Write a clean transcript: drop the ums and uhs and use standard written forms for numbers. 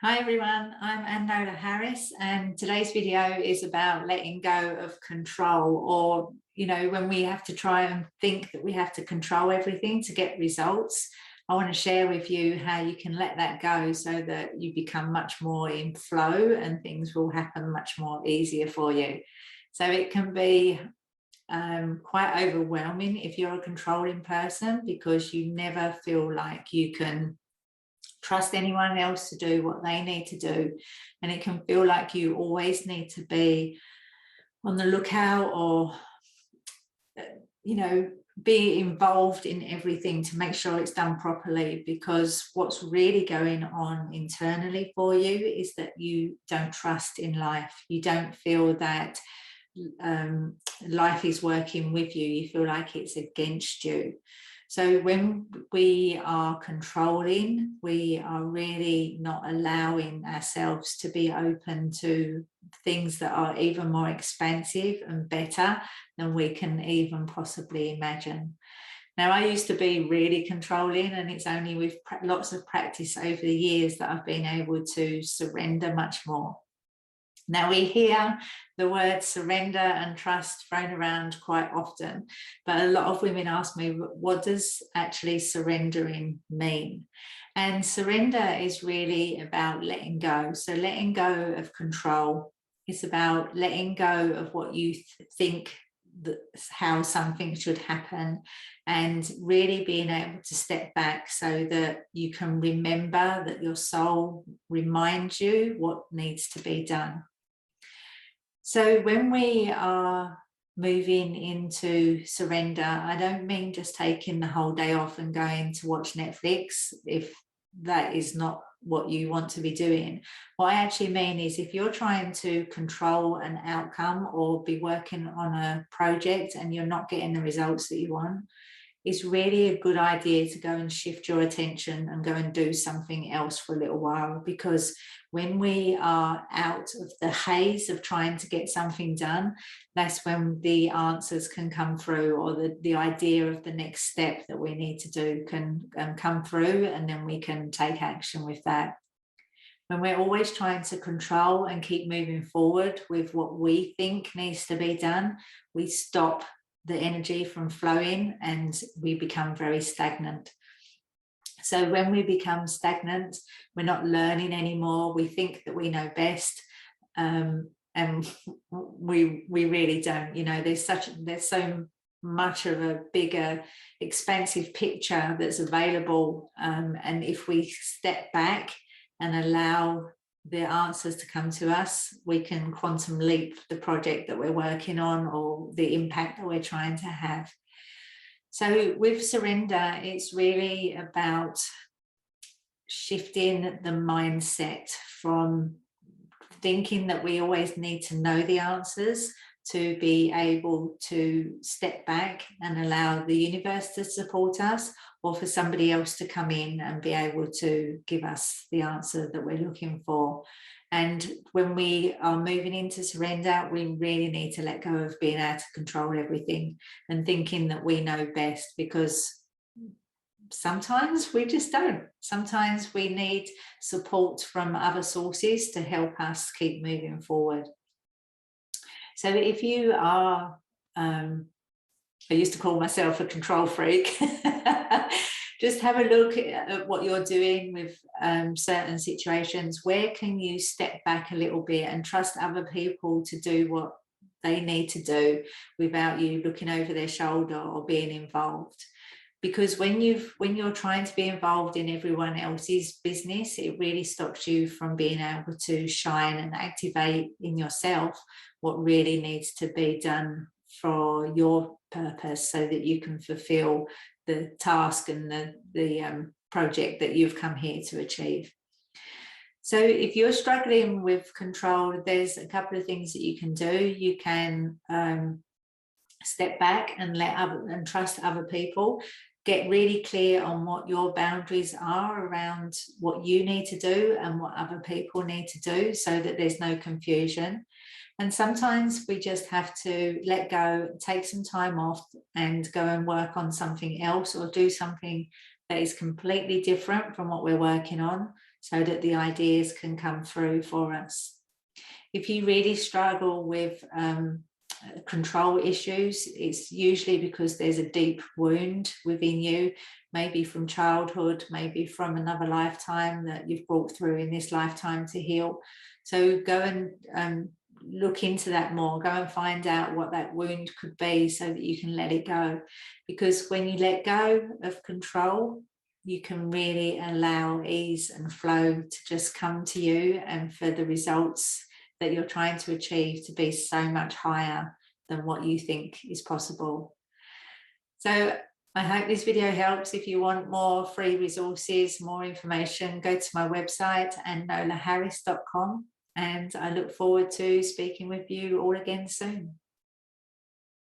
Hi everyone, I'm Annola Harris, and today's video is about letting go of control, or when we have to try and think that we have to control everything to get results. I want to share with you how you can let that go so that you become much more in flow and things will happen much more easier for you. So it can be quite overwhelming if you're a controlling person, because you never feel like you can trust anyone else to do what they need to do, and it can feel like you always need to be on the lookout, or be involved in everything to make sure it's done properly, because what's really going on internally for you is that you don't trust in life. You don't feel that life is working with you. You feel like it's against you. So when we are controlling, we are really not allowing ourselves to be open to things that are even more expansive and better than we can even possibly imagine. Now, I used to be really controlling, and it's only with lots of practice over the years that I've been able to surrender much more. Now, we hear the word surrender and trust thrown around quite often, but a lot of women ask me, what does actually surrendering mean? And surrender is really about letting go. So letting go of control is about letting go of what you think how something should happen, and really being able to step back so that you can remember, that your soul reminds you what needs to be done. So when we are moving into surrender, I don't mean just taking the whole day off and going to watch Netflix, if that is not what you want to be doing. What I actually mean is, if you're trying to control an outcome or be working on a project and you're not getting the results that you want, it's really a good idea to go and shift your attention and go and do something else for a little while. Because when we are out of the haze of trying to get something done, that's when the answers can come through, or the idea of the next step that we need to do can come through, and then we can take action with that. When we're always trying to control and keep moving forward with what we think needs to be done, we stop the energy from flowing and we become very stagnant. So when we become stagnant, we're not learning anymore. We think that we know best, and we really don't. There's so much of a bigger, expansive picture that's available, and if we step back and allow the answers to come to us, we can quantum leap the project that we're working on, or the impact that we're trying to have. So with surrender, it's really about shifting the mindset from thinking that we always need to know the answers, to be able to step back and allow the universe to support us, or for somebody else to come in and be able to give us the answer that we're looking for. And when we are moving into surrender, we really need to let go of being able to control everything and thinking that we know best, because sometimes we just don't. Sometimes we need support from other sources to help us keep moving forward. So if you are, I used to call myself a control freak, just have a look at what you're doing with certain situations. Where can you step back a little bit and trust other people to do what they need to do without you looking over their shoulder or being involved? Because when you're trying to be involved in everyone else's business, it really stops you from being able to shine and activate in yourself what really needs to be done for your purpose, so that you can fulfill the task and the project that you've come here to achieve. So if you're struggling with control, there's a couple of things that you can do. You can step back and trust other people. Get really clear on what your boundaries are around what you need to do and what other people need to do, so that there's no confusion. And sometimes we just have to let go, take some time off, and go and work on something else, or do something that is completely different from what we're working on, so that the ideas can come through for us. If you really struggle with control issues, it's usually because there's a deep wound within you, maybe from childhood, maybe from another lifetime that you've brought through in this lifetime to heal. So go and look into that more, go and find out what that wound could be so that you can let it go. Because when you let go of control, you can really allow ease and flow to just come to you, and for the results that you're trying to achieve to be so much higher than what you think is possible. So I hope this video helps. If you want more free resources, more information, go to my website, annolaharris.com, and I look forward to speaking with you all again soon.